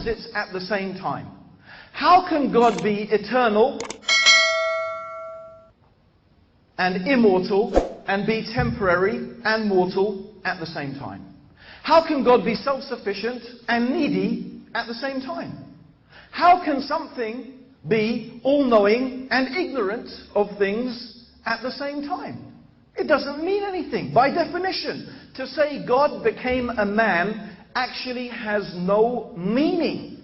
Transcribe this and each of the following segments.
opposites at the same time. How can God be eternal and immortal and be temporary and mortal at the same time? How can God be self-sufficient and needy at the same time? How can something be all-knowing and ignorant of things at the same time? It doesn't mean anything. By definition, to say God became a man actually has no meaning.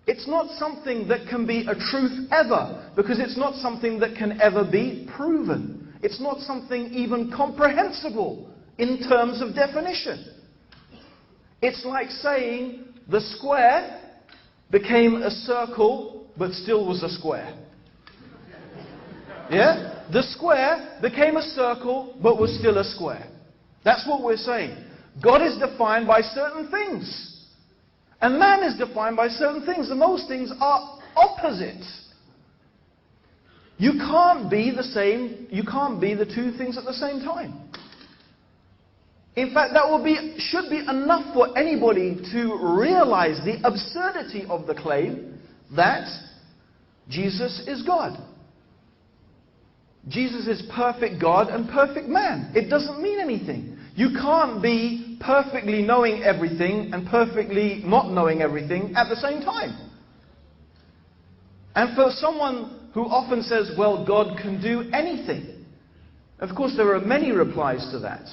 It's not something that can be a truth ever, because it's not something that can ever be proven. It's not something even comprehensible in terms of definition. It's like saying the square became a circle but still was a square. Yeah? The square became a circle but was still a square. That's what we're saying. God is defined by certain things. And man is defined by certain things. And those things are opposites. You can't be the same, you can't be the two things at the same time. In fact, that should be enough for anybody to realize the absurdity of the claim that Jesus is God. Jesus is perfect God and perfect man. It doesn't mean anything. You can't be perfectly knowing everything and perfectly not knowing everything at the same time. And for someone who often says, well, God can do anything, of course there are many replies to that.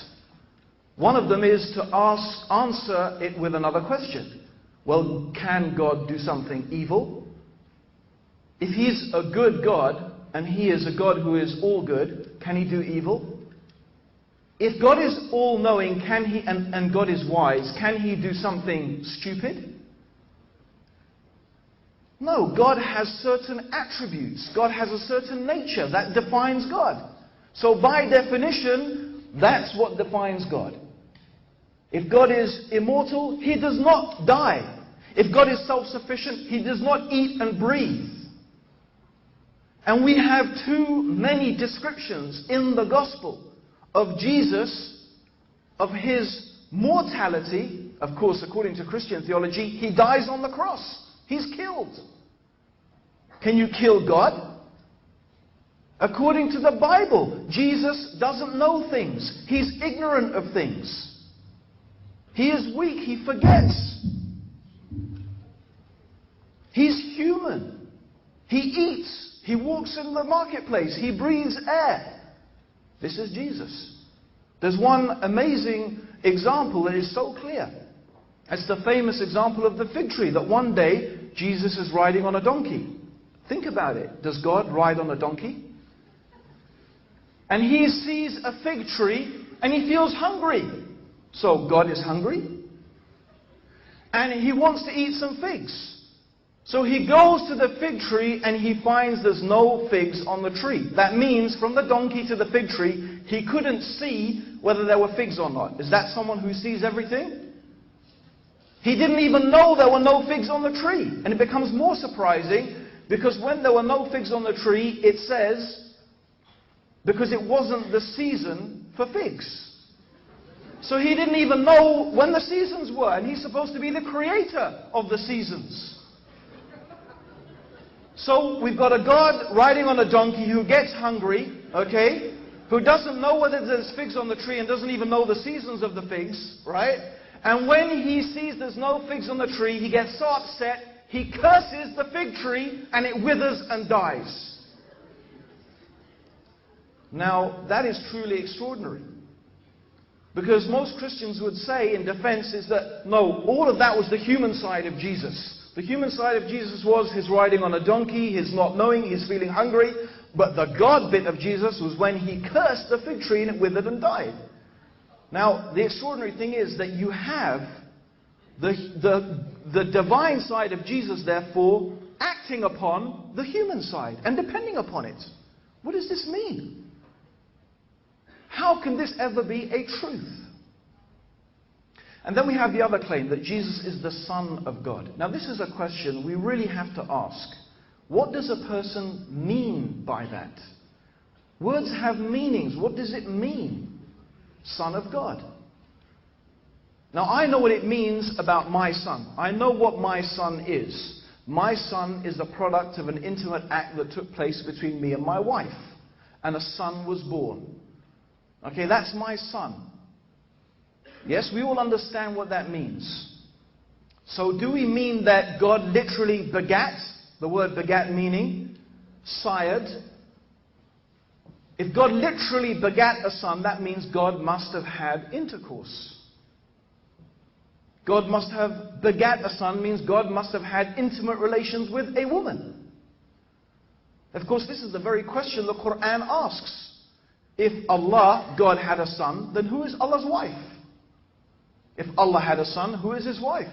One of them is to answer it with another question. Well, can God do something evil? If He's a good God, and He is a God who is all good, can He do evil? If God is all-knowing, can He, and God is wise, can He do something stupid? No, God has certain attributes. God has a certain nature that defines God. So by definition, that's what defines God. If God is immortal, He does not die. If God is self-sufficient, He does not eat and breathe. And we have too many descriptions in the gospel of Jesus, of His mortality. Of course, according to Christian theology, He dies on the cross. He's killed. Can you kill God? According to the Bible, Jesus doesn't know things. He's ignorant of things. He is weak. He forgets. He's human. He eats. He walks in the marketplace. He breathes air. This is Jesus. There's one amazing example that is so clear. It's the famous example of the fig tree, that one day Jesus is riding on a donkey. Think about it. Does God ride on a donkey? And He sees a fig tree and He feels hungry. So God is hungry. And He wants to eat some figs. So He goes to the fig tree and He finds there's no figs on the tree. That means from the donkey to the fig tree, He couldn't see whether there were figs or not. Is that someone who sees everything? He didn't even know there were no figs on the tree. And it becomes more surprising because when there were no figs on the tree, it says, because it wasn't the season for figs. So He didn't even know when the seasons were, and He's supposed to be the creator of the seasons. So we've got a God riding on a donkey who gets hungry, okay, who doesn't know whether there's figs on the tree and doesn't even know the seasons of the figs, right? And when he sees there's no figs on the tree, he gets so upset, he curses the fig tree and it withers and dies. Now, that is truly extraordinary. Because most Christians would say in defense is that, no, all of that was the human side of Jesus. The human side of Jesus was His riding on a donkey, His not knowing, His feeling hungry. But the God bit of Jesus was when He cursed the fig tree and it withered and died. Now, the extraordinary thing is that you have the divine side of Jesus, therefore, acting upon the human side and depending upon it. What does this mean? How can this ever be a truth? And then we have the other claim that Jesus is the Son of God. Now this is a question we really have to ask. What does a person mean by that? Words have meanings. What does it mean? Son of God. Now I know what it means about my son. I know what my son is. My son is the product of an intimate act that took place between me and my wife. And a son was born. Okay, that's my son. Yes, we all understand what that means. So do we mean that God literally begat? The word begat meaning sired. If God literally begat a son, that means God must have had intercourse. God must have begat a son means God must have had intimate relations with a woman. Of course, this is the very question the Quran asks. If Allah, God, had a son, then who is Allah's wife? If Allah had a son, who is his wife?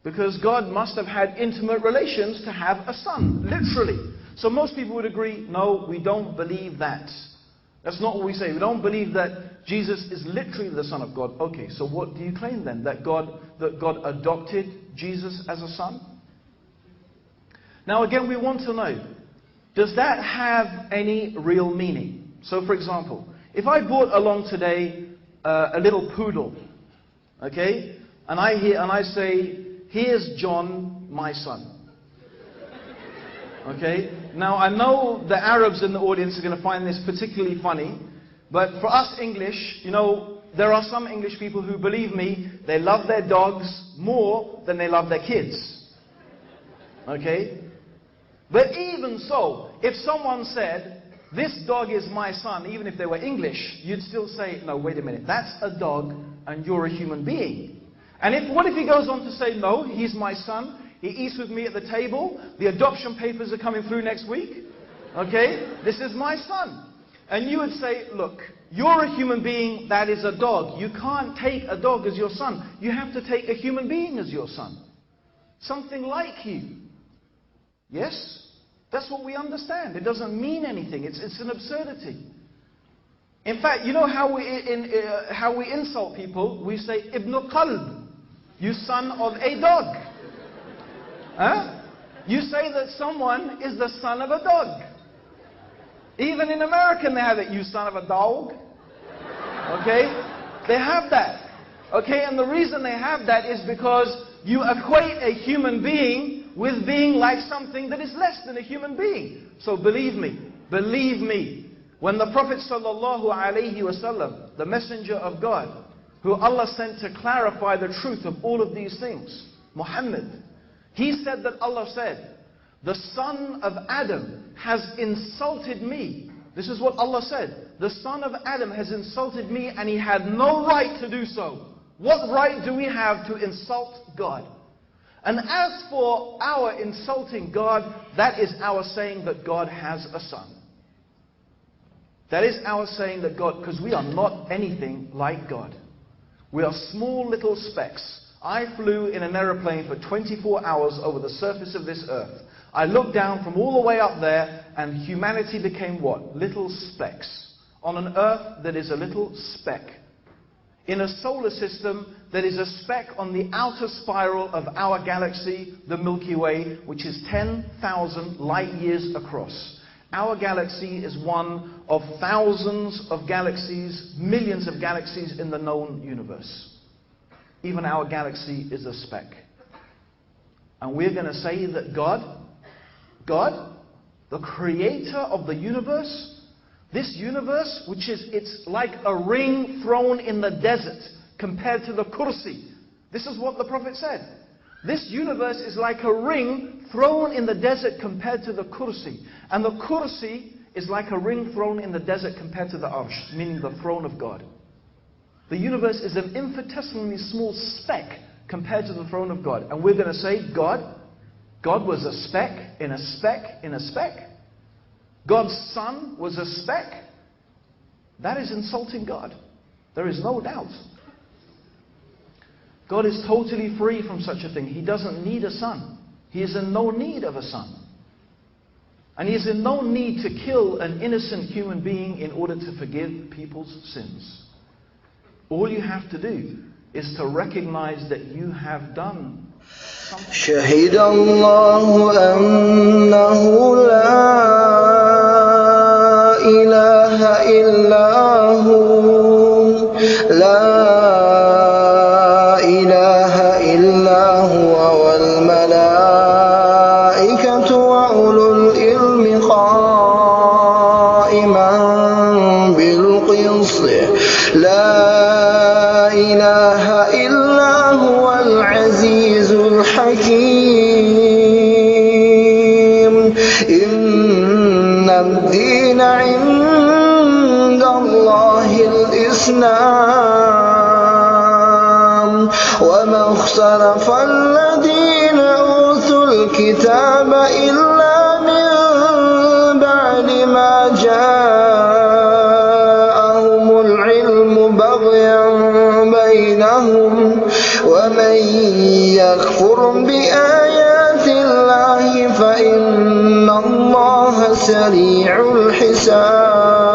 Because God must have had intimate relations to have a son, literally. So most people would agree, no, we don't believe that. That's not what we say. We don't believe that Jesus is literally the Son of God. Okay, so what do you claim then? That God adopted Jesus as a son? Now again, we want to know, does that have any real meaning? So for example, if I brought along today a little poodle, okay, and I say, here's John, my son. Okay, now I know the Arabs in the audience are going to find this particularly funny, but for us English, you know, there are some English people who, believe me, they love their dogs more than they love their kids. Okay? But even so, if someone said, this dog is my son, even if they were English, you'd still say, no, wait a minute, that's a dog and you're a human being. And what if he goes on to say, no, he's my son, he eats with me at the table, the adoption papers are coming through next week, okay, this is my son. And you would say, look, you're a human being, that is a dog. You can't take a dog as your son. You have to take a human being as your son. Something like you. Yes? That's what we understand. It doesn't mean anything. It's an absurdity. In fact, you know how we insult people? We say, Ibn Qalb, you son of a dog. Huh? You say that someone is the son of a dog. Even in American they have it, you son of a dog. Okay? They have that. Okay, and the reason they have that is because you equate a human being with being like something that is less than a human being. So believe me, when the Prophet ﷺ, the messenger of God, who Allah sent to clarify the truth of all of these things, Muhammad, he said that Allah said, the son of Adam has insulted me. This is what Allah said. The son of Adam has insulted me and he had no right to do so. What right do we have to insult God? And as for our insulting God, that is our saying that God has a son. That is our saying that God, because we are not anything like God. We are small little specks. I flew in an aeroplane for 24 hours over the surface of this earth. I looked down from all the way up there and humanity became what? Little specks. On an earth that is a little speck. In a solar system that is a speck on the outer spiral of our galaxy, the Milky Way, which is 10,000 light years across. Our galaxy is one of thousands of galaxies, millions of galaxies in the known universe. Even our galaxy is a speck. And we're going to say that God, the creator of the universe, this universe, which is, it's like a ring thrown in the desert compared to the kursi. This is what the Prophet said. This universe is like a ring thrown in the desert compared to the kursi. And the kursi is like a ring thrown in the desert compared to the arsh, meaning the throne of God. The universe is an infinitesimally small speck compared to the throne of God. And we're going to say, God was a speck in a speck in a speck. God's son was a speck. That is insulting God. There is no doubt. God is totally free from such a thing. He doesn't need a son. He is in no need of a son. And he is in no need to kill an innocent human being in order to forgive people's sins. All you have to do is to recognize that you have done something. شهد الله أنه لا إله إلا هو الملائكة وأولو العلم قائما بالقسط لا إله إلا هو العزيز الحكيم إن الدين عند الله الإسلام وما اختلف الذين أوتوا الكتاب إلا من بعد ما جاءهم العلم بغيا بينهم ومن يكفر بآيات الله فإن الله سريع الحساب